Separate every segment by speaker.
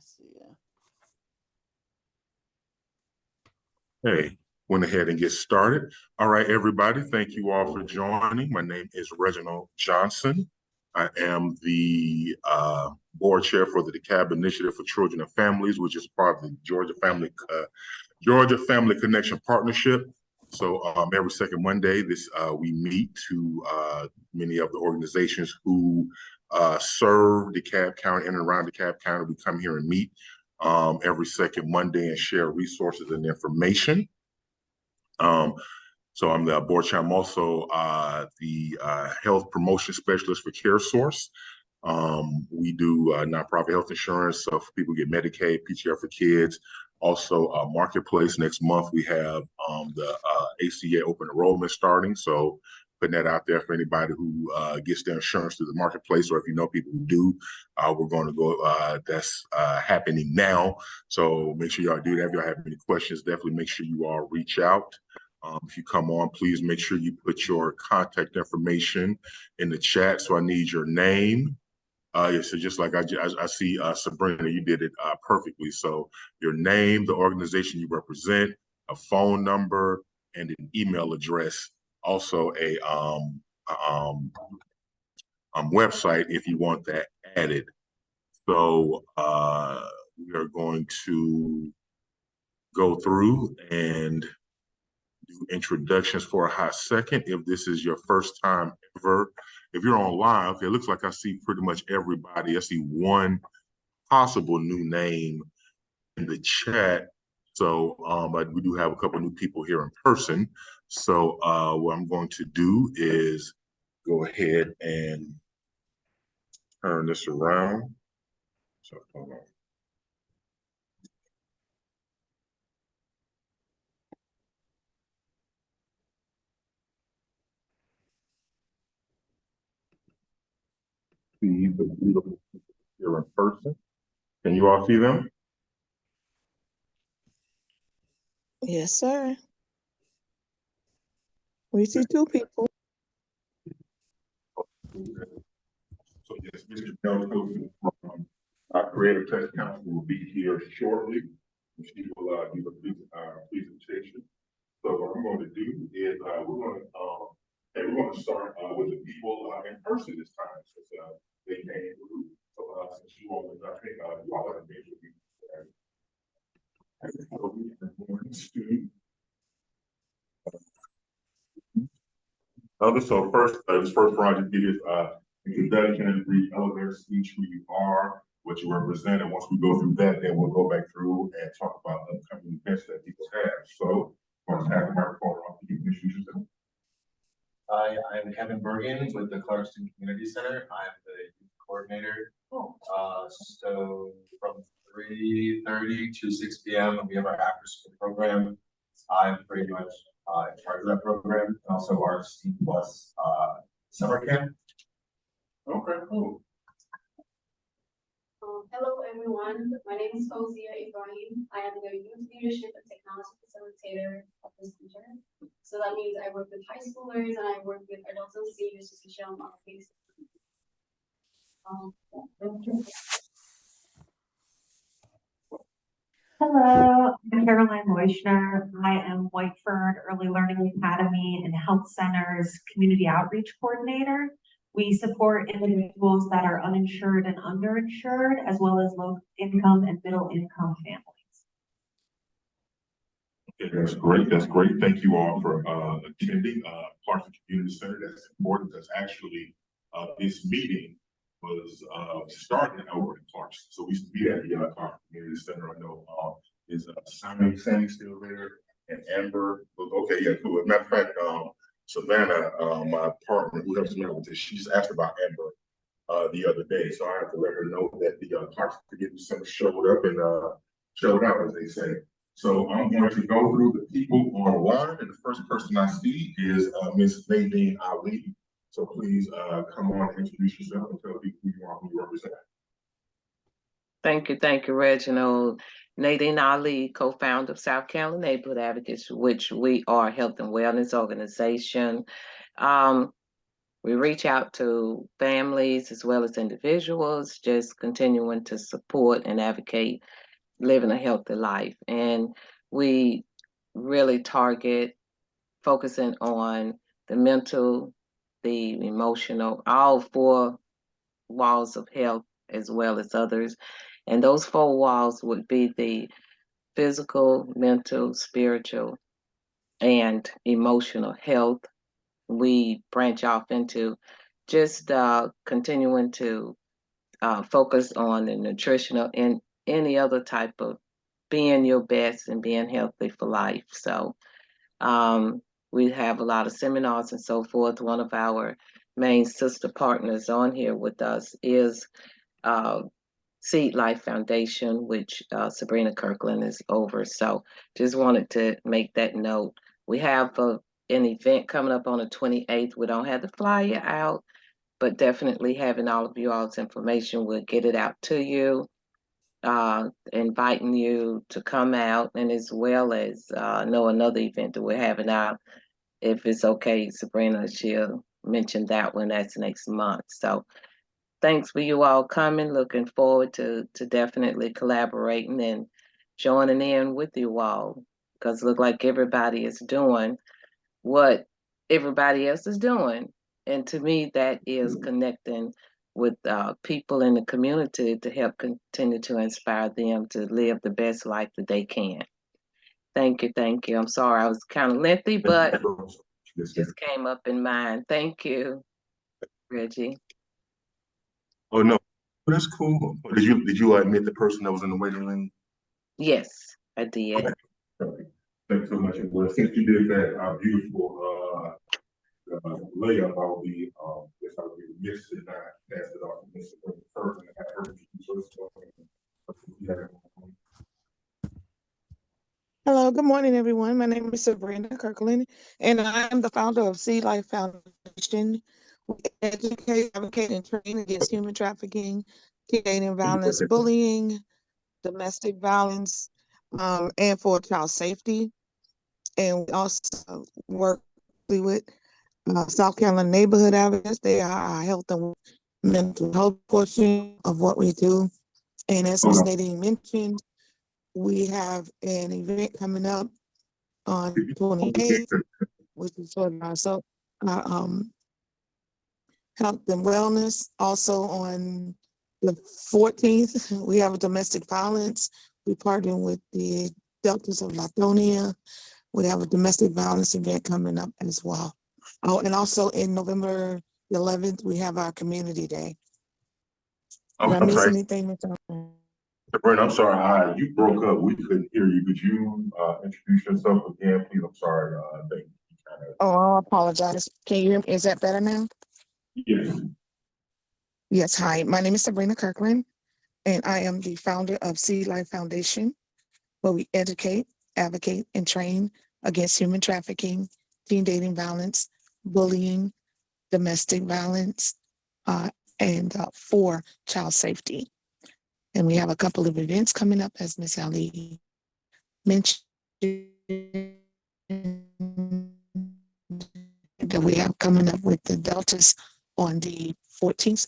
Speaker 1: see, yeah.
Speaker 2: Hey, went ahead and get started. All right, everybody, thank you all for joining. My name is Reginald Johnson. I am the board chair for the DeKalb Initiative for Children and Families, which is part of the Georgia Family Connection Partnership. So every second Monday, we meet to many of the organizations who serve DeKalb County in and around DeKalb County. We come here and meet every second Monday and share resources and information. So I'm the board chair. I'm also the health promotion specialist for CareSource. We do nonprofit health insurance, so people get Medicaid, PTR for kids. Also, Marketplace. Next month we have the ACA open enrollment starting. So putting that out there for anybody who gets their insurance through the Marketplace, or if you know people who do, we're going to go. That's happening now. So make sure y'all do that. If y'all have any questions, definitely make sure you all reach out. If you come on, please make sure you put your contact information in the chat. So I need your name. So just like I see Sabrina, you did it perfectly. So your name, the organization you represent, a phone number, and an email address. Also a website if you want that added. So we are going to go through and do introductions for a hot second. If this is your first time ever, if you're on live, it looks like I see pretty much everybody. I see one possible new name in the chat. So but we do have a couple new people here in person. So what I'm going to do is go ahead and turn this around. So hold on. See the beautiful people here in person. Can you all see them?
Speaker 1: Yes, sir. We see two people.
Speaker 2: So yes, Mr. DeKalb from our Creative Tech Council will be here shortly. She will give a presentation. So what I'm going to do is we're going to start with the people in person this time, since they came through. So since you all, I think you all have been with me. So we are going to so first, this first project is introduction and brief elevator speech, who you are, what you represent, and once we go through that, then we'll go back through and talk about upcoming events that people have. So I'll just have the microphone off. You can introduce yourself.
Speaker 3: Hi, I'm Kevin Bergen with the Clarkston Community Center. I'm the youth coordinator. So from 3:30 to 6 p.m. we have our after school program. I'm pretty much in charge of that program, and also our STEAM Plus summer camp.
Speaker 2: Okay, cool.
Speaker 4: Hello everyone, my name is Fauzia Ibrahim. I am the Youth Leadership and Technology Facilitator of the center. So that means I work with high schoolers and I work with adults and seniors just to show them our face.
Speaker 5: Hello, I'm Caroline Leuschner. I am Whiteford Early Learning Academy and Health Center's Community Outreach Coordinator. We support individuals that are uninsured and underinsured, as well as low income and middle income families.
Speaker 2: Okay, that's great. That's great. Thank you all for attending Clarkston Community Center. That's important because actually this meeting was started over in Clarkston. So we used to be at the Clarkston Community Center. I know is Sammy still there, and Amber. Okay, yeah, cool. As a matter of fact, Savannah, my partner who helps me out with this, she just asked about Amber the other day. So I have to let her know that the Clarkston Community Center showed up and showed out, as they say. So I'm going to go through the people online, and the first person I see is Ms. Nadine Ali. So please come on and introduce yourself and tell people who you are, who you represent.
Speaker 6: Thank you, Reginald. Nadine Ali, co-founder of South Carolina Neighborhood Advocates, which we are a health and wellness organization. we reach out to families as well as individuals, just continuing to support and advocate living a healthy life. And we really target focusing on the mental, the emotional, all four walls of health as well as others. And those four walls would be the physical, mental, spiritual, and emotional health. We branch off into just continuing to focus on the nutritional and any other type of being your best and being healthy for life. So we have a lot of seminars and so forth. One of our main sister partners on here with us is Seed Life Foundation, which Sabrina Kirkland is over. So just wanted to make that note. We have an event coming up on the 28th. We don't have the flyer out, but definitely having all of you all's information, we'll get it out to you, inviting you to come out, and as well as know another event that we're having out. If it's okay, Sabrina, she'll mention that one. That's next month. So thanks for you all coming. Looking forward to definitely collaborating and joining in with you all, because it looks like everybody is doing what everybody else is doing. And to me, that is connecting with people in the community to help continue to inspire them to live the best life that they can. Thank you, thank you. I'm sorry I was kind of lengthy, but just came up in mind. Thank you, Reggie.
Speaker 2: Oh no, that's cool. Did you admit the person that was in the waiting room?
Speaker 6: Yes, I did.
Speaker 2: Okay. Thanks so much. Well, since you did that beautiful layup, I'll be remiss to not pass it off to Mr. Kirkland and have her introduce herself.
Speaker 1: Hello, good morning, everyone. My name is Sabrina Kirkland, and I am the founder of Seed Life Foundation. We educate, advocate, and train against human trafficking, teen dating violence, bullying, domestic violence, and for child safety. And we also work with South Carolina neighborhood advocates. They are our health and mental health portion of what we do. And as Ms. Nadine mentioned, we have an event coming up on 28th, which is for our health and wellness. Also on the 14th, we have a domestic violence. We partner with the Deltas of Lithonia. We have a domestic violence event coming up as well. Oh, and also in November 11th, we have our community day. Did I miss anything, Mr.
Speaker 2: Sabrina, I'm sorry, you broke up. We couldn't hear you. Could you introduce yourself again, please? I'm sorry.
Speaker 1: Oh, I apologize. Can you hear me? Is that better now?
Speaker 2: Yes.
Speaker 1: Yes, hi. My name is Sabrina Kirkland, and I am the founder of Seed Life Foundation, where we educate, advocate, and train against human trafficking, teen dating violence, bullying, domestic violence, and for child safety. And we have a couple of events coming up, as Ms. Ali mentioned, that we have coming up with the Deltas on the 14th,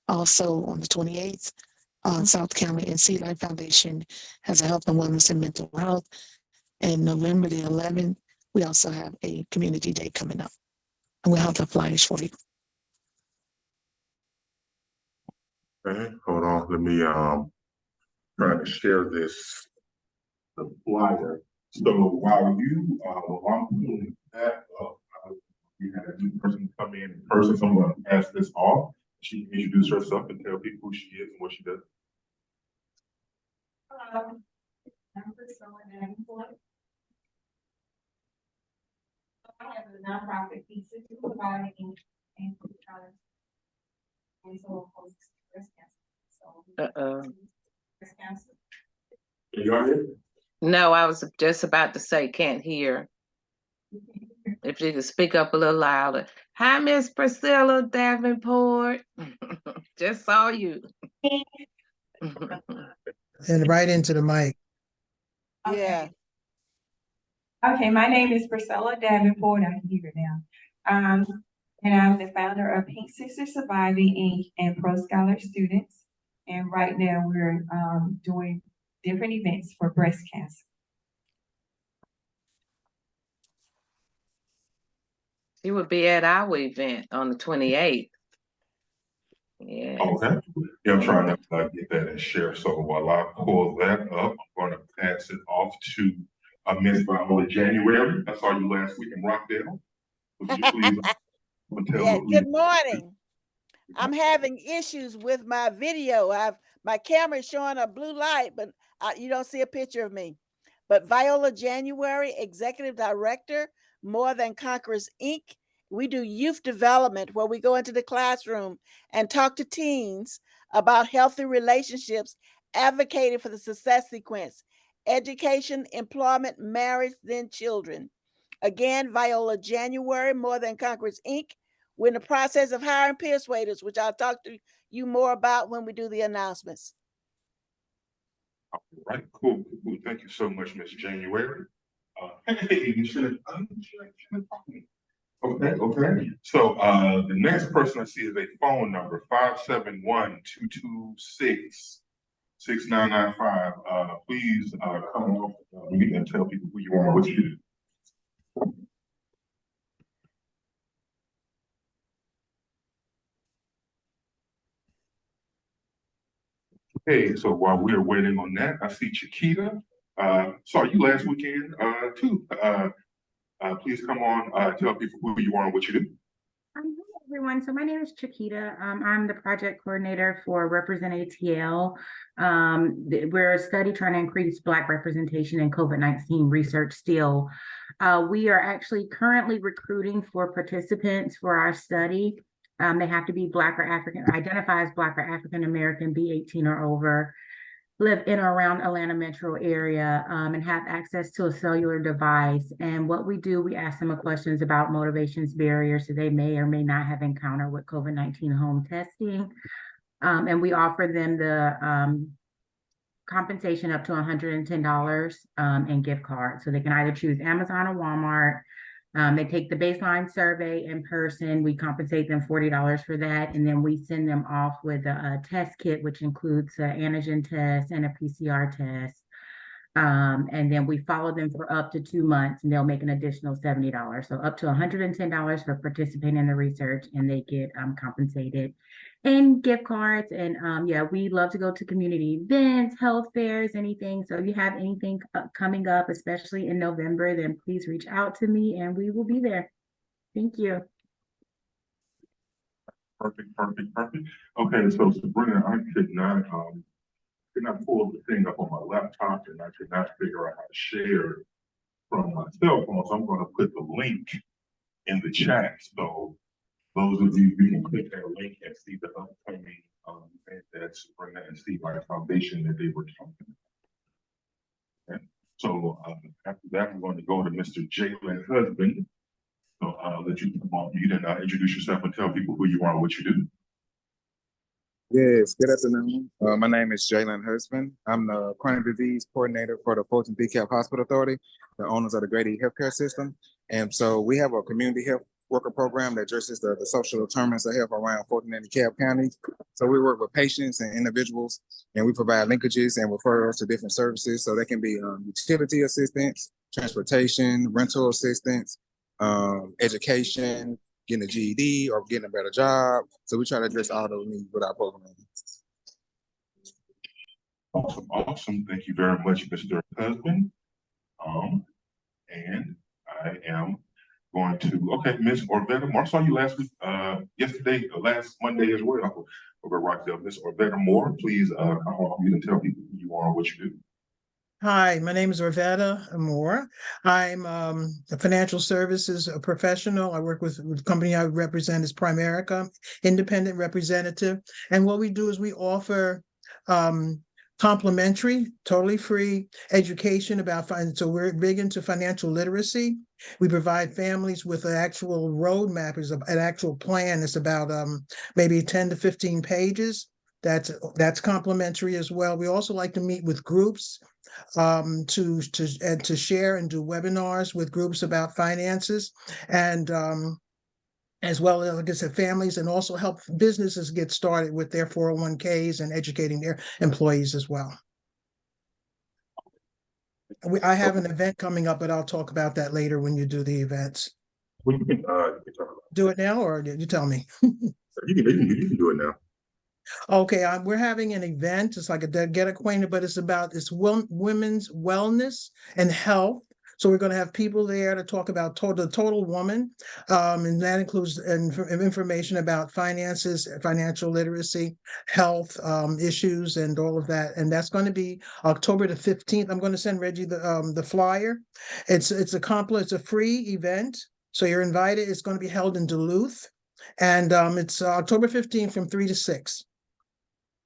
Speaker 1: also on the 28th. South Carolina and Sea Life Foundation has a health and wellness and mental health. And November the 11th, we also have a community day coming up. And we'll have the flyers for you.
Speaker 2: Okay, hold on. Let me try to share the flyer. So while I'm doing that, we had a new person come in person. So I'm going to pass this off. She can introduce herself and tell people who she is and what she does.
Speaker 5: Hello, I'm Priscilla Davenport. I have a nonprofit pizza providing and so breast cancer. Breast cancer.
Speaker 2: Can you hear?
Speaker 6: No, I was just about to say can't hear. If you could speak up a little louder. Hi, Miss Priscilla Davenport. Just saw you.
Speaker 7: And right into the mic.
Speaker 1: Yeah.
Speaker 5: Okay, my name is Priscilla Davenport. I'm here now.
Speaker 8: And I'm the founder of Pink Sisters Surviving Inc. and Pro Scholar Students. And right now we're doing different events for breast cancer.
Speaker 6: You would be at our event on the 28th. Yeah.
Speaker 2: Okay. Yeah, I'm trying to get that and share. So while I pull that up, I'm going to pass it off to Ms. Viola January. I saw you last week in Rockdale. Would you please tell
Speaker 9: Yeah,
Speaker 2: what we-
Speaker 9: good morning. I'm having issues with my video. My camera is showing a blue light, but you don't see a picture of me. But Viola January, Executive Director, More Than Conquerors Inc. We do youth development where we go into the classroom and talk to teens about healthy relationships, advocating for the success sequence, education, employment, marriage, then children. Again, Viola January, More Than Conquerors Inc. We're in the process of hiring persuaders, which I'll talk to you more about when we do the announcements.
Speaker 2: All right, cool. Thank you so much, Ms. January. Hey, you should have. Okay. So the next person I see is a phone number 571-226-6995. Please come off mute and tell people who you are, what you do. Okay, so while we're waiting on that, I see Chiquita. Saw you last weekend too. Please come on, tell people who you are and what you do.
Speaker 10: Hi everyone. So my name is Chiquita. I'm the project coordinator for Represent ATL. We're a study trying to increase Black representation in COVID-19 research still. We are actually currently recruiting for participants for our study. They have to be Black or African, identify as Black or African American, be 18 or over, live in or around Atlanta metro area, and have access to a cellular device. And what we do, we ask them questions about motivations, barriers that they may or may not have encountered with COVID-19 home testing. And we offer them the compensation up to $110 in gift cards. So they can either choose Amazon or Walmart. They take the baseline survey in person. We compensate them $40 for that. And then we send them off with a test kit, which includes an antigen test and a PCR test. And then we follow them for up to 2 months and they'll make an additional $70. So up to $110 for participating in the research, and they get compensated in gift cards. And yeah, we love to go to community events, health fairs, anything. So if you have anything coming up, especially in November, then please reach out to me and we will be there. Thank you.
Speaker 2: Perfect. Okay, so Sabrina, I could not pull the thing up on my laptop and I could not figure out how to share from my cell phone. So I'm going to put the link in the chat. So those of you who can click that link and see the upcoming event that Sabrina and Sea Life Foundation that they were talking about. Okay. So after that, I'm going to go to Mr. Jalen Husband. So I'll let you come on mute and introduce yourself and tell people who you are and what you do.
Speaker 11: Yes, good afternoon. My name is Jalen Husband. I'm the chronic disease coordinator for the Fulton DeKalb Hospital Authority, the owners of the Grady Healthcare System. And so we have a community health worker program that addresses the social determinants of health around Fulton and DeKalb counties. So we work with patients and individuals, and we provide linkages and referrals to different services. So they can be utility assistance, transportation, rental assistance, education, getting a GED or getting a better job. So we try to address all those needs with our program.
Speaker 2: Awesome. Thank you very much, Mr. Husband. And I am going to, okay, Ms. Orvetta Moore. I saw you last week, last Monday as well. Over Rockdale. Ms. Orvetta Moore, please come on and tell people who you are and what you do.
Speaker 7: Hi, my name is Orvetta Moore. I'm a financial services professional. I work with the company I represent is Primerica, independent representative. And what we do is we offer complimentary, totally free education about finance. So we're big into financial literacy. We provide families with an actual roadmap, is an actual plan. It's about maybe 10 to 15 pages. That's complimentary as well. We also like to meet with groups to share and do webinars with groups about finances. And as well as, like I said, families, and also help businesses get started with their 401ks and educating their employees as well. I have an event coming up, but I'll talk about that later when you do the events.
Speaker 2: Well, you can talk about
Speaker 7: Do it now, or you tell me?
Speaker 2: it. You can do it now.
Speaker 7: Okay, we're having an event. It's like a get acquainted, but it's about women's wellness and health. So we're going to have people there to talk about the total woman, and that includes information about finances, financial literacy, health issues, and all of that. And that's going to be October the 15th. I'm going to send Reggie the flyer. It's a free event, so you're invited. It's going to be held in Duluth, and it's October 15th from 3 to 6.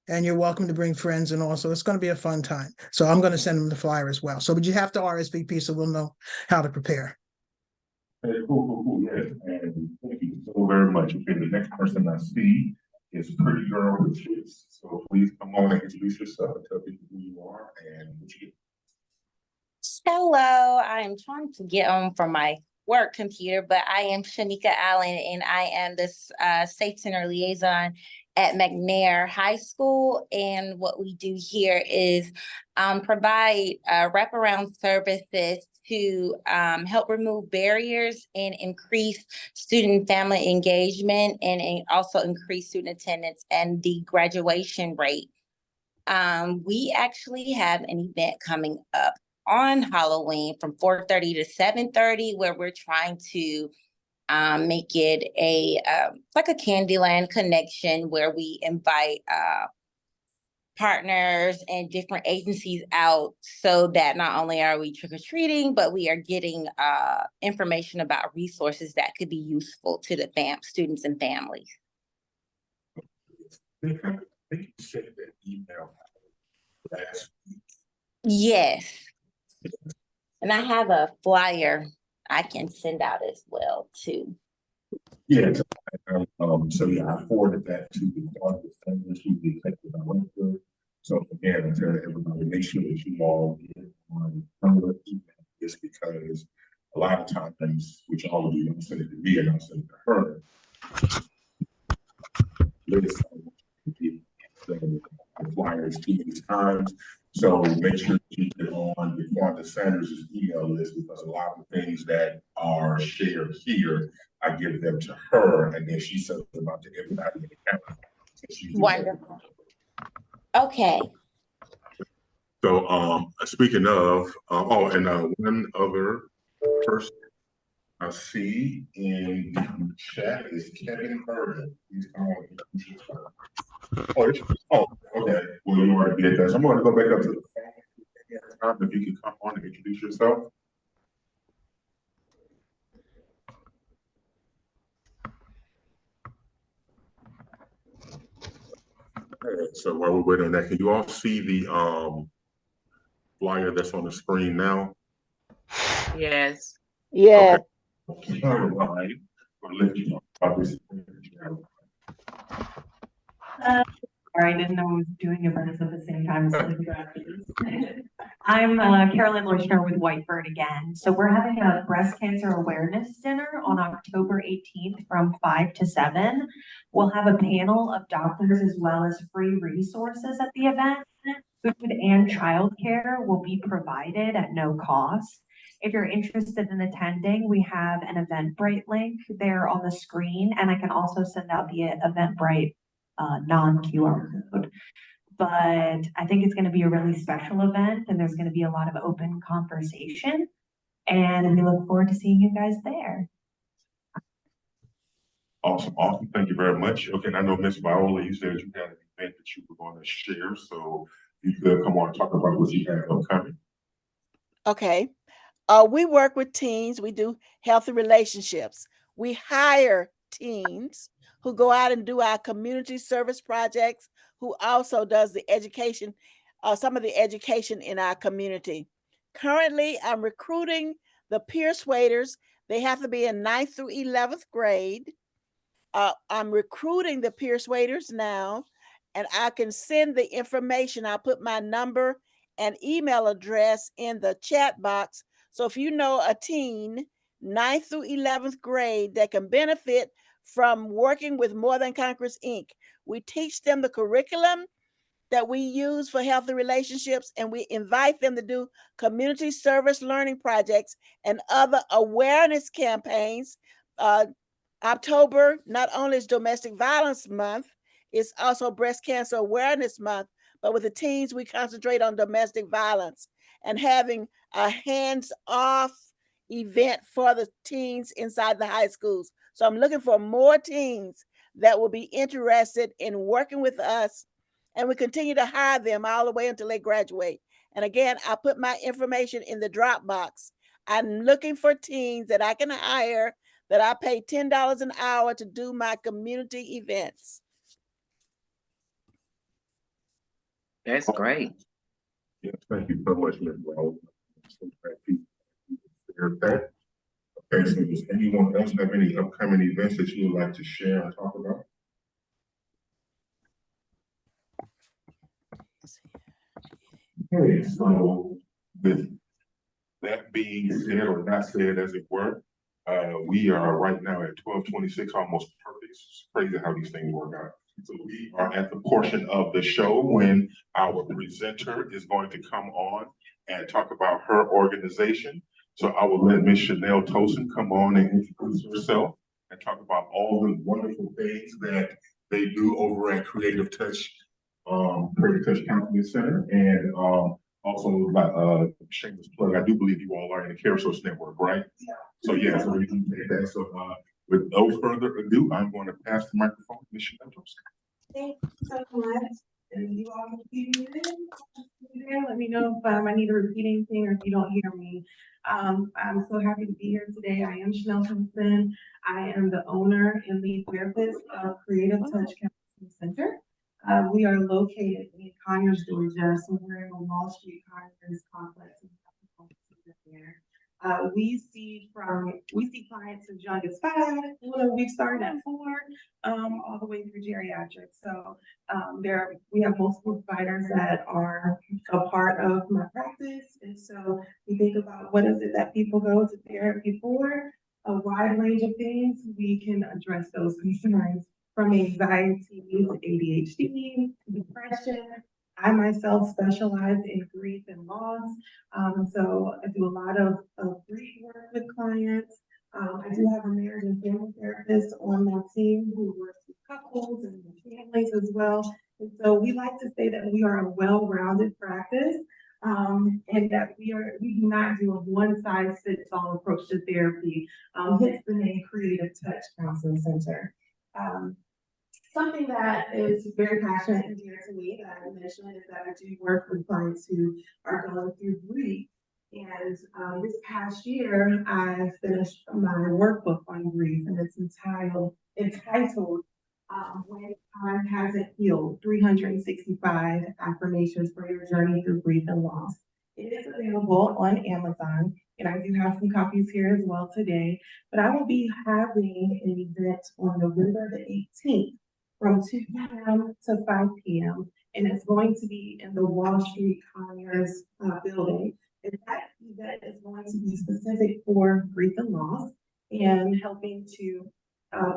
Speaker 7: And you're welcome to bring friends, and also it's going to be a fun time. So I'm going to send them the flyer as well. So, but you have to RSVP so we'll know how to prepare.
Speaker 2: Hey, cool. Yes, and thank you so very much. Okay, the next person I see is Pretty Girl with Kids. So please come on and introduce yourself and tell people who you are and what you do.
Speaker 12: Hello, I'm trying to get on from my work computer, but I am Shanika Allen, and I am the Safe Center Liaison at McNair High School. And what we do here is provide wraparound services to help remove barriers and increase student and family engagement, and also increase student attendance and the graduation rate. We actually have an event coming up on Halloween from 4:30 to 7:30, where we're trying to make it like a Candyland connection, where we invite partners and different agencies out, so that not only are we trick-or-treating, but we are getting information about resources that could be useful to the students and families.
Speaker 2: I think you sent that email last week.
Speaker 12: Yes. And I have a flyer I can send out as well too.
Speaker 2: Yeah. So yeah, I forwarded that to the Department of Defense, who's the executive director. So again, I tell everybody, make sure that you all get on her email, just because a lot of times, which all of you don't send it to me and I'll send it to her. The flyers too many times. So make sure you get on the Quanta Sanders' email list, because a lot of the things that are shared here, I give them to her, and then she sends them out to everybody in the county.
Speaker 12: Wonderful. Okay.
Speaker 2: So speaking of, one other person I see in the chat is Kevin Burden. He's calling. Oh, okay. Well, you already did that. So I'm going to go back up to the phone. If you can come on and introduce yourself. Okay, so while we're waiting on that, can you all see the flyer that's on the screen now?
Speaker 6: Yes.
Speaker 9: Yeah.
Speaker 2: Okay. All right. I'll let you know about this.
Speaker 5: Sorry, I didn't know I was doing events at the same time. I'm Carolyn Loishner with Whiteford again. So we're having a breast cancer awareness dinner on October 18th from 5 to 7. We'll have a panel of doctors as well as free resources at the event. Food and childcare will be provided at no cost. If you're interested in attending, we have an Eventbrite link there on the screen, and I can also send out the Eventbrite non-QR code. But I think it's going to be a really special event, and there's going to be a lot of open conversation, and we look forward to seeing you guys there.
Speaker 2: Awesome. Thank you very much. Okay, and I know Ms. Viola, you said you had an event that you were going to share, so you could come on and talk about what you have upcoming.
Speaker 9: Okay. We work with teens. We do healthy relationships. We hire teens who go out and do our community service projects, who also does the education, some of the education in our community. Currently, I'm recruiting the Persuaders. They have to be in 9th through 11th grade. I'm recruiting the Persuaders now, and I can send the information. I'll put my number and email address in the chat box. So if you know a teen, 9th through 11th grade, that can benefit from working with More Than Conquerors, Inc. We teach them the curriculum that we use for healthy relationships, and we invite them to do community service learning projects and other awareness campaigns. October not only is Domestic Violence Month, it's also Breast Cancer Awareness Month, but with the teens, we concentrate on domestic violence and having a hands-off event for the teens inside the high schools. So I'm looking for more teens that will be interested in working with us, and we continue to hire them all the way until they graduate. And again, I put my information in the Dropbox. I'm looking for teens that I can hire, that I pay $10 an hour to do my community events.
Speaker 6: That's great.
Speaker 2: Yes, thank you so much, Ms. Rose. So glad you shared that. Okay, so does anyone else have any upcoming events that you would like to share and talk about? Okay, so with that being said, or not said as it were, we are right now at 12:26, almost perfect. It's crazy how these things work out. So we are at the portion of the show when our presenter is going to come on and talk about her organization. So I will let Ms. Chanel Tosin come on and introduce herself and talk about all the wonderful things that they do over at Creative Touch Counseling Center. And also, shameless plug, I do believe you all are in the Care Source Network, right? Yeah. So yeah, so we can take that. So with no further ado, I'm going to pass the microphone to Ms. Chanel Tosin.
Speaker 8: Thank you so much. And you all can see me there. Let me know if I need to repeat anything or if you don't hear me. I'm so happy to be here today. I am Chanel Thompson. I am the owner and lead therapist of Creative Touch Counseling Center. We are located in Conyers, Georgia, so we're in the Wall Street Conyers complex. We see clients as young as 5. We started at 4, all the way through geriatrics. So we have multiple providers that are a part of my practice, and so we think about what is it that people go to therapy for. A wide range of things. We can address those concerns, from anxiety to ADHD, depression. I myself specialize in grief and loss. So I do a lot of grief work with clients. I do have a marriage and family therapist on my team who works with couples and families as well. And so we like to say that we are a well-rounded practice, and that we do not do a one-size-fits-all approach to therapy. Hence the name Creative Touch Counseling Center. Something that is very passionate and dear to me that I mentioned is that I do work with clients who are going through grief. And this past year, I finished my workbook on grief, and it's entitled When Time Hasn't Healed, 365 Affirmations for Your Journey Through Grief and Loss. It is available on Amazon, and I do have some copies here as well today. But I will be having an event on November the 18th. From 2 p.m. to 5 p.m. and it's going to be in the Wall Street Conyers building. And that event is going to be specific for grief and loss and helping to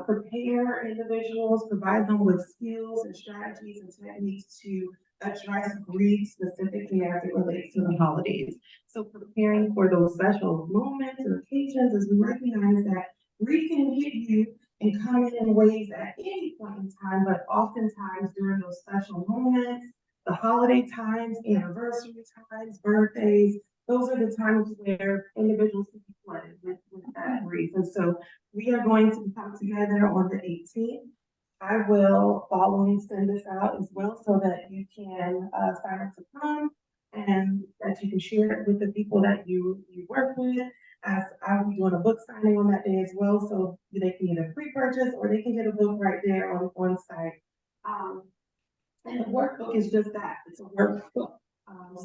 Speaker 8: prepare individuals, provide them with skills and strategies and techniques to address grief specifically as it relates to the holidays. So preparing for those special moments and occasions, as we recognize that grief can hit you and come in ways at any point in time, but oftentimes during those special moments, the holiday times, anniversary times, birthdays, those are the times where individuals can be flooded with that grief. And so we are going to come together on the 18th. I will following send this out as well so that you can sign up to come and that you can share it with the people that you work with. As I will be doing a book signing on that day as well, so they can either pre-purchase or they can get a book right there on site. And the workbook is just that, it's a workbook.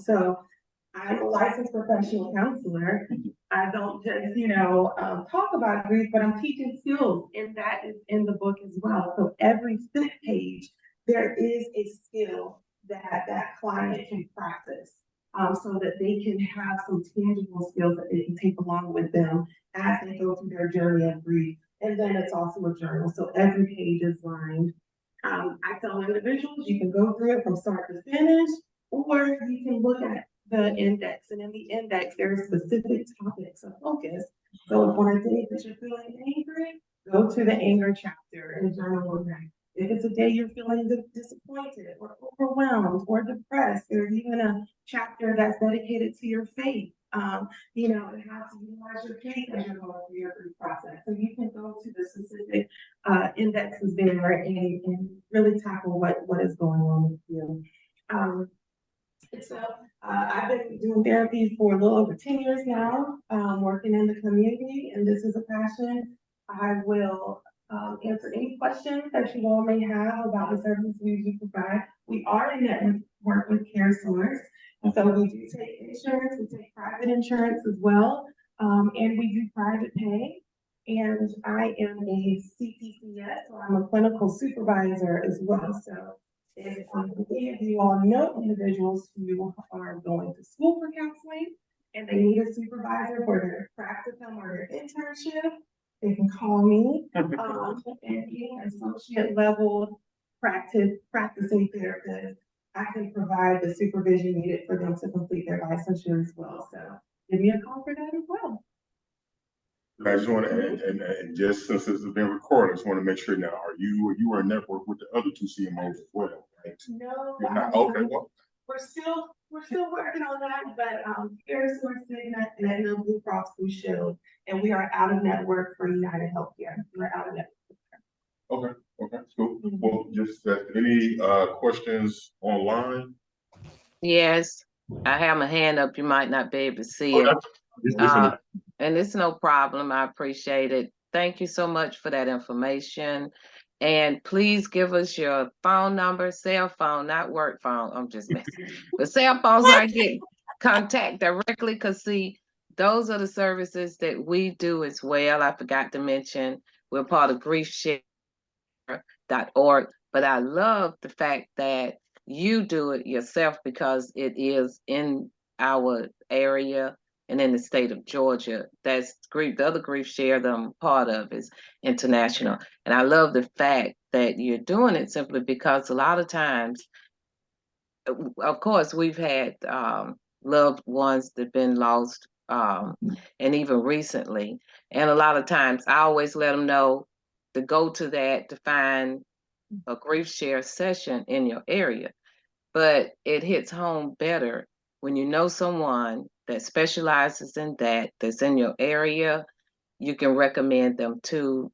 Speaker 8: So I'm a licensed professional counselor. I don't just, talk about grief, but I'm teaching skills, and that is in the book as well. So every 5th page, there is a skill that client can practice. So that they can have some tangible skills that they can take along with them as they go through their journey of grief And then it's also a journal, so every page is lined. I tell individuals, you can go through it from start to finish, or you can look at the index, and in the index, there are specific topics of focus. So if on a day that you're feeling angry, go to the anger chapter and journal on that. If it's a day you're feeling disappointed or overwhelmed or depressed, there's even a chapter that's dedicated to your faith. You know, and how to utilize your faith as you're going through your grief process. So you can go to the specific indexes there and really tackle what is going on with you. I've been doing therapy for a little over 10 years now, working in the community, and this is a passion. I will answer any questions that you all may have about the services we provide. We are in network with CareSource, and so we do take insurance, we take private insurance as well, and we do private pay. And I am a CPCS, so I'm a clinical supervisor as well. So if any of you all know individuals who are going to school for counseling and they need a supervisor for their practicum or their internship, they can call me. And being an associate level practicing therapist, I can provide the supervision needed for them to complete their licensure as well. So give me a call for that as well.
Speaker 2: I just want to, and just since this has been recorded, I just want to make sure now, you are in network with the other two CMOs as well, right?
Speaker 8: No,
Speaker 2: you're not. Okay, well,
Speaker 8: we're still working on that, but CareSource, Cigna, and Aetna, Blue Cross Blue Shield, and we are out of network for United Healthcare. We're out of network.
Speaker 2: Okay, cool. Well, just any questions online?
Speaker 6: Yes, I have my hand up. You might not be able to see it. And it's no problem. I appreciate it. Thank you so much for that information. And please give us your phone number, cell phone, not work phone. I'm just messing. But cell phones, I get contact directly, because see, those are the services that we do as well. I forgot to mention, we're part of griefshare.org. But I love the fact that you do it yourself, because it is in our area and in the state of Georgia. That's grief. The other grief share that I'm part of is international. And I love the fact that you're doing it simply because a lot of times, of course, we've had loved ones that have been lost, and even recently. And a lot of times I always let them know to go to that to find a grief share session in your area. But it hits home better when you know someone that specializes in that's in your area. You can recommend them to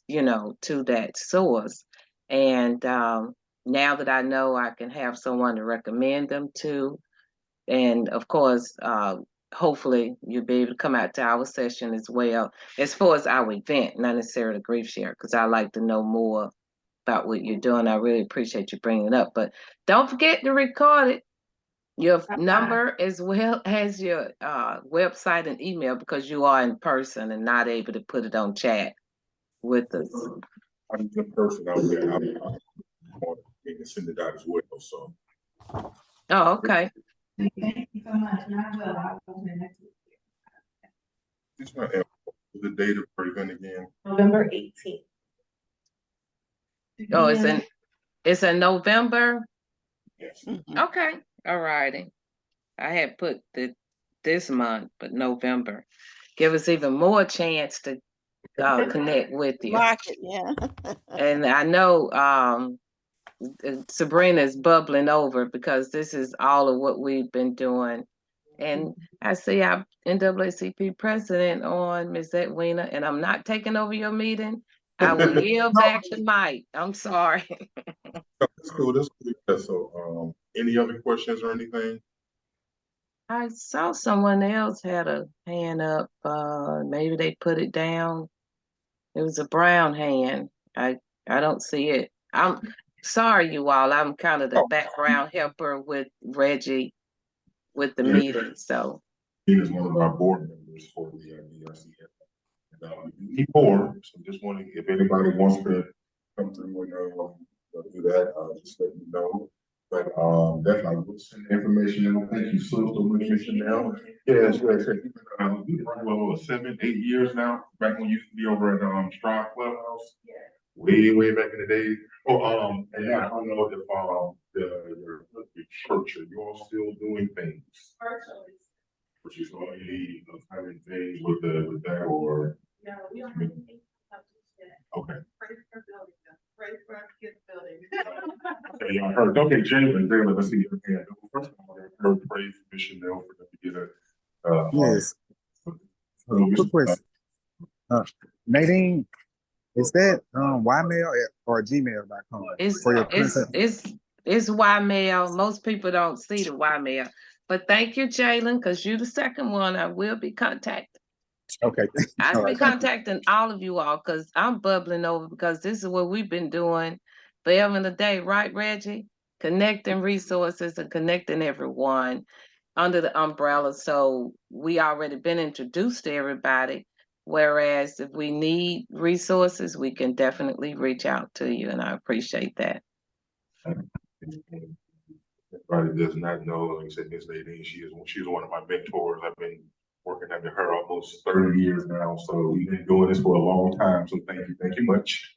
Speaker 6: that source. And now that I know I can have someone to recommend them to, and of course, hopefully you'll be able to come out to our session as well, as far as our event, not necessarily grief share, because I like to know more about what you're doing. I really appreciate you bringing it up, but don't forget to record it, your number as well as your website and email, because you are in person and not able to put it on chat with us.
Speaker 2: I'm in person out there. I'm going to send it out as well. So.
Speaker 6: Oh, okay.
Speaker 8: Thank you so much. And I will next week.
Speaker 2: It's not the date of the event again.
Speaker 8: November 18th.
Speaker 6: Oh, it's in November?
Speaker 2: Yes.
Speaker 6: Okay. All righty. I had put this month, but November. Give us even more chance to connect with you.
Speaker 9: Market, yeah.
Speaker 6: And I know Sabrina's bubbling over, because this is all of what we've been doing. And I see our NAACP president on, Ms. Edwina, and I'm not taking over your meeting. I will yield back to Mike. I'm sorry.
Speaker 2: That's cool. That's cool. So, any other questions or anything?
Speaker 6: I saw someone else had a hand up. Maybe they put it down. It was a brown hand. I don't see it. I'm sorry, you all. I'm kind of the background helper with Reggie with the meeting. So
Speaker 2: He is one of our board members for the DRCF. We need more. So just wondering if anybody wants to come through and do that, just let me know. But definitely we'll send the information out. Thank you so much, Ms. Chanel. Yes, yes, yes. You've been running 7, 8 years now. Back when you used to be over at Strive Clubhouse. Way back in the day. Oh, and now I don't know if your church, are you all still doing things? Which is all you need, having things with that or?
Speaker 8: No, we don't have anything.
Speaker 2: Okay.
Speaker 8: Pray for building. Pray for us to get the building.
Speaker 2: Okay, y'all heard. Okay, Jalen, let's see your hand. First of all, I heard praise for Chanel for them to get a.
Speaker 11: Yes. Quick question. Nadine, is that Ymail or gmail.com for your contact?
Speaker 6: It's Ymail. Most people don't see the Ymail. But thank you, Jalen, because you're the second one I will be contacting.
Speaker 11: Okay.
Speaker 6: I'll be contacting all of you all because I'm bubbling over because this is what we've been doing forever and a day, right, Reggie? Connecting resources and connecting everyone under the umbrella. So we already been introduced to everybody. Whereas if we need resources, we can definitely reach out to you, and I appreciate that.
Speaker 2: Everybody does not know, like I said, Miss Nadine, she's one of my mentors. I've been working under her almost 30 years now. So we've been doing this for a long time. So thank you much.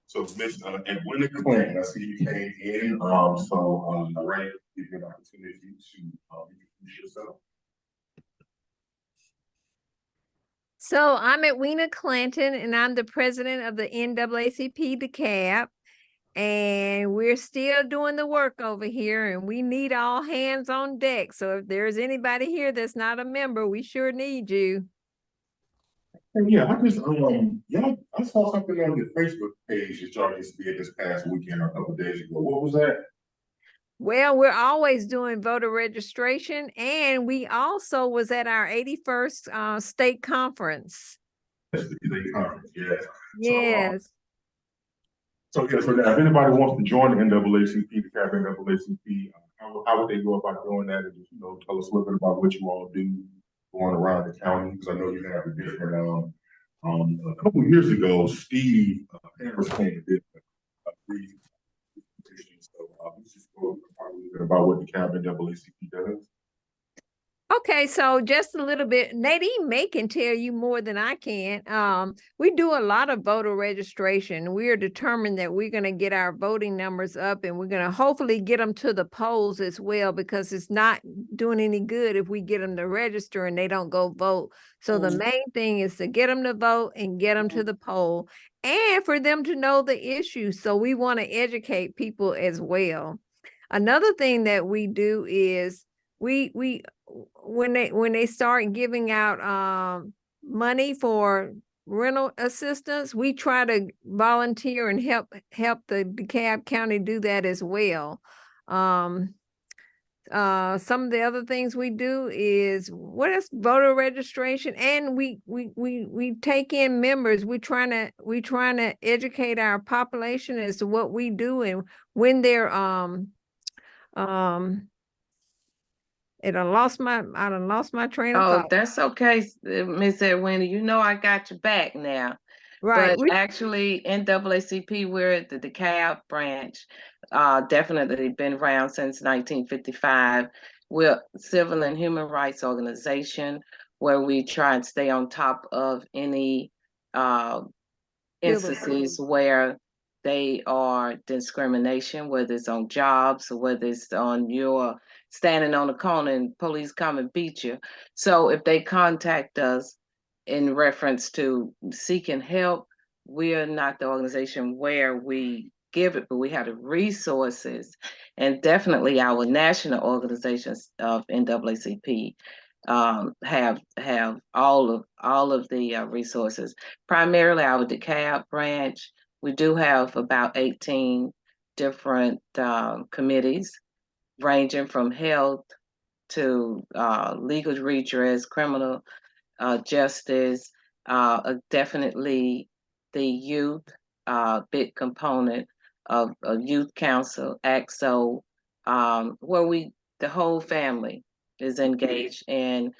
Speaker 2: So Miss Edwina Clinton, I see you came in. Right, give you an opportunity to introduce yourself.
Speaker 13: So I'm Edwina Clinton, and I'm the president of the NAACP DeKalb. And we're still doing the work over here, and we need all hands on deck. So if there's anybody here that's not a member, we sure need you.
Speaker 2: Yeah, I just I saw something on your Facebook page that y'all just did this past weekend or a couple days ago. What was that?
Speaker 13: Well, we're always doing voter registration, and we also was at our 81st state conference.
Speaker 2: That's the state conference, yes.
Speaker 13: Yes.
Speaker 2: So now if anybody wants to join the NAACP, the DeKalb NAACP, how would they go about doing that? And just, tell us a little bit about what you all do going around the county, because I know you have a different, a couple of years ago, Steve Harris came and did a brief presentation. So let's just go about a little bit about what the DeKalb NAACP does.
Speaker 13: Okay, so just a little bit. Nadine May can tell you more than I can. We do a lot of voter registration. We are determined that we're going to get our voting numbers up, and we're going to hopefully get them to the polls as well, because it's not doing any good if we get them to register and they don't go vote. So the main thing is to get them to vote and get them to the poll, and for them to know the issues. So we want to educate people as well. Another thing that we do is when they start giving out money for rental assistance, we try to volunteer and help the DeKalb County do that as well. Some of the other things we do is voter registration, and we take in members. We trying to educate our population as to what we do and when they're I done lost my train of thought.
Speaker 6: Oh, that's okay, Miss Edwina. You know I got your back now.
Speaker 13: Right.
Speaker 6: But actually, NAACP, we're at the DeKalb branch. Definitely been around since 1955. We're a civil and human rights organization where we try and stay on top of any instances where they are discrimination, whether it's on jobs or whether it's on your standing on the corner and police come and beat you. So if they contact us in reference to seeking help, we are not the organization where we give it, but we have the resources, and definitely our national organizations of NAACP have all of the resources. Primarily our DeKalb branch, we do have about 18 different committees, ranging from health to legal redress, criminal justice, definitely the youth, big component of youth council, AXO, where the whole family is engaged. And,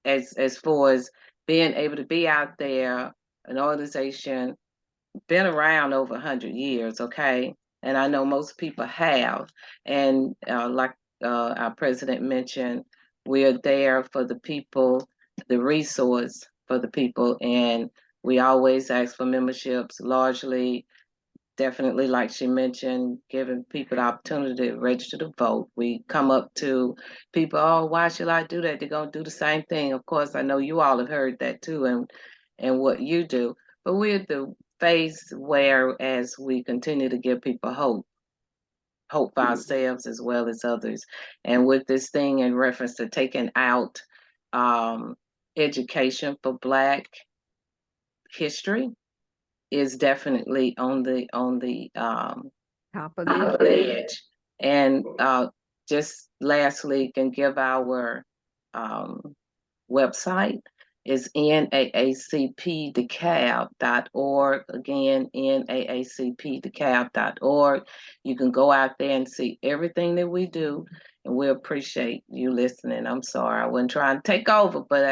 Speaker 6: as far as being able to be out there, an organization been around over 100 years, okay? and I know most people have. And like our president mentioned, we are there for the people, the resource for the people, and we always ask for memberships, largely, definitely, like she mentioned, giving people the opportunity to register to vote. We come up to people, oh, why should I do that? They're gonna do the same thing. Of course, I know you all have heard that too, and what you do. But we're at the phase where, as we continue to give people hope for ourselves as well as others. And with this thing in reference to taking out education for Black history is definitely on the
Speaker 13: Top of
Speaker 6: top
Speaker 13: the
Speaker 6: of the edge. And just lastly, can give our website is naacpdecalb.org. Again, naacpdecalb.org. You can go out there and see everything that we do, and we appreciate you listening. I'm sorry, I wasn't trying to take over, but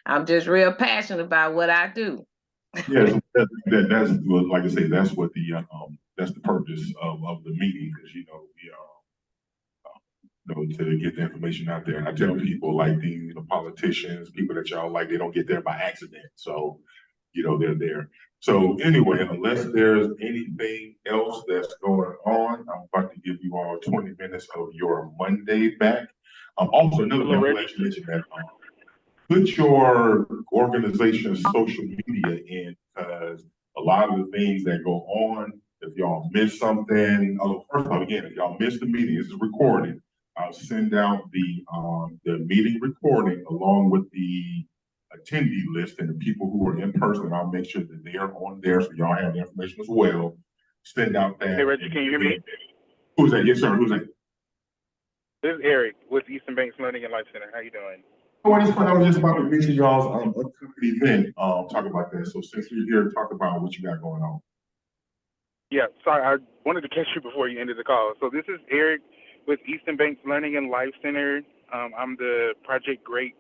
Speaker 6: I'm just real passionate about what I do.
Speaker 2: Yes, that's well, like I say, that's what that's the purpose of the meeting, because to get the information out there. And I tell people, like, these politicians, people that y'all like, they don't get there by accident. So, they're there. So anyway, unless there's anything else that's going on, I'm about to give you all 20 minutes of your Monday back. Also, another thing I'd like to mention that put your organization's social media in, because a lot of the things that go on, if y'all miss something, first of all, again, if y'all miss the meeting, this is recorded. I'll send out the meeting recording along with the attendee list and the people who are in person. I'll make sure that they are on there, so y'all have the information as well. Send out that.
Speaker 14: Hey, Reggie, can you hear me?
Speaker 2: Who's that? Yes, sir. Who's that?
Speaker 14: This is Eric with Eastern Banks Learning and Life Center. How you doing?
Speaker 2: Oh, it's fun. I was just about to mention y'all's upcoming event. Talk about that. So since you're here, talk about what you got going on.
Speaker 14: Yeah, sorry, I wanted to catch you before you ended the call. So this is Eric with Eastern Banks Learning and Life Center. I'm the Project Grape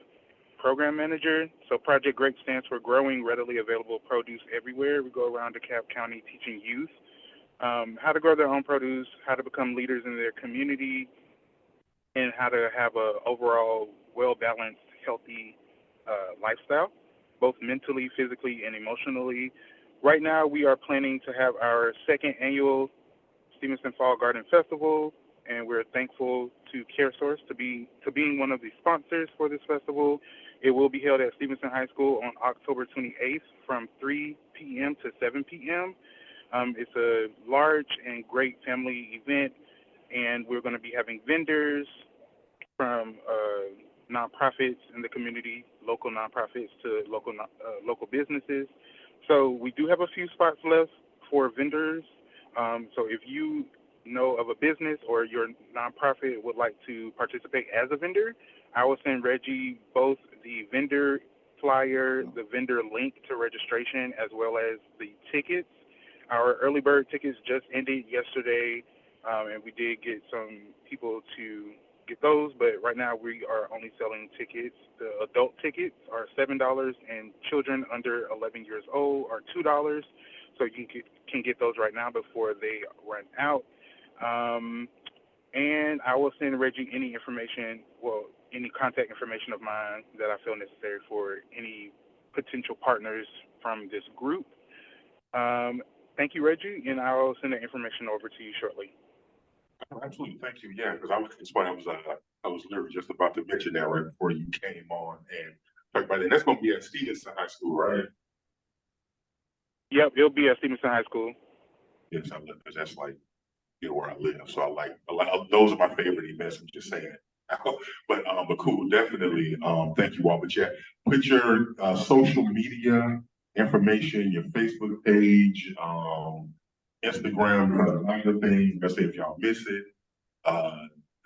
Speaker 14: Program Manager. So Project Grape stands for Growing Readily Available Produce Everywhere. We go around DeKalb County teaching youth how to grow their own produce, how to become leaders in their community, and how to have a overall well-balanced, healthy lifestyle, both mentally, physically, and emotionally. Right now, we are planning to have our second annual Stevenson Fall Garden Festival, and we're thankful to CareSource to being one of the sponsors for this festival. It will be held at Stevenson High School on October 28th from 3 p.m. to 7 p.m. It's a large and great family event, and we're going to be having vendors from nonprofits in the community, local nonprofits to local businesses. So we do have a few spots left for vendors. So if you know of a business or your nonprofit would like to participate as a vendor, I will send Reggie both the vendor flyer, the vendor link to registration, as well as the tickets. Our early bird tickets just ended yesterday, and we did get some people to get those, but right now we are only selling tickets. The adult tickets are $7, and children under 11 years old are $2. So you can get those right now before they run out. And I will send Reggie any information, any contact information of mine that I feel necessary for any potential partners from this group. Thank you, Reggie, and I'll send the information over to you shortly.
Speaker 2: Absolutely, thank you. Yeah, because it's funny. I was literally just about to mention that right before you came on and talk about it. That's going to be at Stevenson High School, right?
Speaker 14: Yep, it'll be at Stevenson High School.
Speaker 2: Yes, I live because that's like where I live. So I like those are my favorite events. I'm just saying. but cool, definitely. Thank you all. But yeah, put your social media information, your Facebook page, Instagram, because a lot of things, I say if y'all miss it,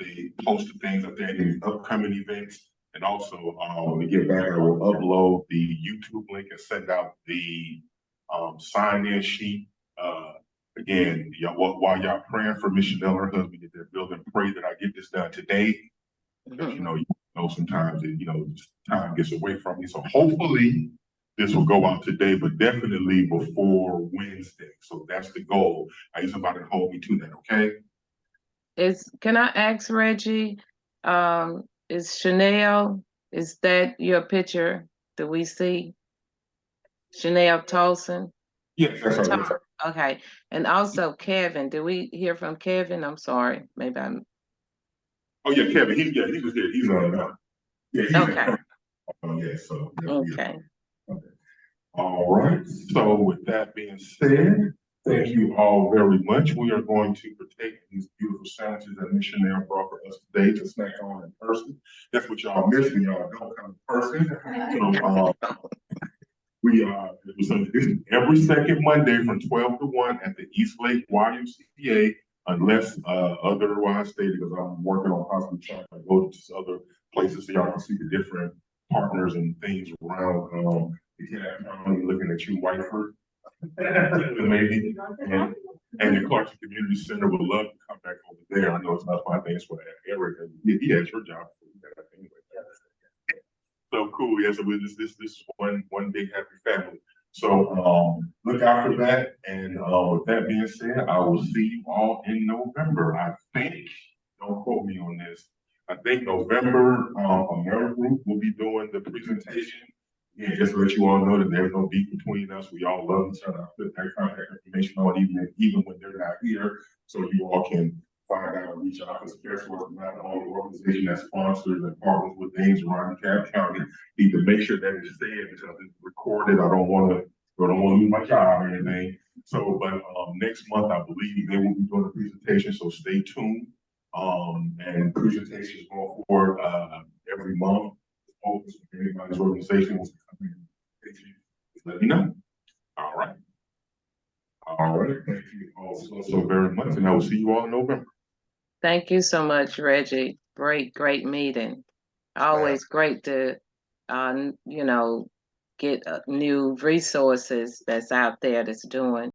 Speaker 2: they post things up there in these upcoming events. And also, when we get back, I will upload the YouTube link and send out the sign-in sheet. Again, while y'all praying for Miss Chanel, her husband, get their building, pray that I get this done today. Because, sometimes, time gets away from me. So hopefully this will go out today, but definitely before Wednesday. So that's the goal. I need somebody to hold me to that, okay?
Speaker 6: Can I ask Reggie, is Chanel, is that your picture that we see? Chanel Tolson?
Speaker 2: Yes, that's her.
Speaker 6: Okay, and also Kevin, did we hear from Kevin? I'm sorry, maybe I'm.
Speaker 2: Oh yeah, Kevin, he was here, he's on now. Yeah, he's
Speaker 6: Okay.
Speaker 2: yeah, so.
Speaker 6: Okay.
Speaker 2: All right, so with that being said, thank you all very much. We are going to partake in these beautiful sandwiches that Miss Chanel brought for us today to snack on in person. That's what y'all miss when y'all don't come in person. So, this is every second Monday from 12 to 1 at the East Lake YMCA, unless otherwise stated, because I'm working on possibly trying to go to other places so y'all can see the different partners and things around I'm looking at you, Whiteford. Maybe. And the Clarkson Community Center would love to come back over there. I know it's not my thing, it's for Eric. He has your job. Anyway. So cool. Yeah, so this is one big happy family. So look out for that. And with that being said, I will see you all in November. I think, don't quote me on this. I think November, AmeriGroup will be doing the presentation. Yeah, just to let you all know that there's no beef between us. We all love each other. I put their contact information on even when they're not here, so you all can find out and reach out. Because CareSource is not the only organization that sponsors and partners with things around DeKalb County. Need to make sure that it's said because it's recorded. I don't want to lose my job or anything. So, but next month I believe they will be doing a presentation. So stay tuned. And presentations going forward every month. If anybody's organization wants to come in, just let me know. All right. All right. Thank you all so very much. And I will see you all in November.
Speaker 6: Thank you so much, Reggie. Great meeting. Always great to, get new resources that's out there that's doing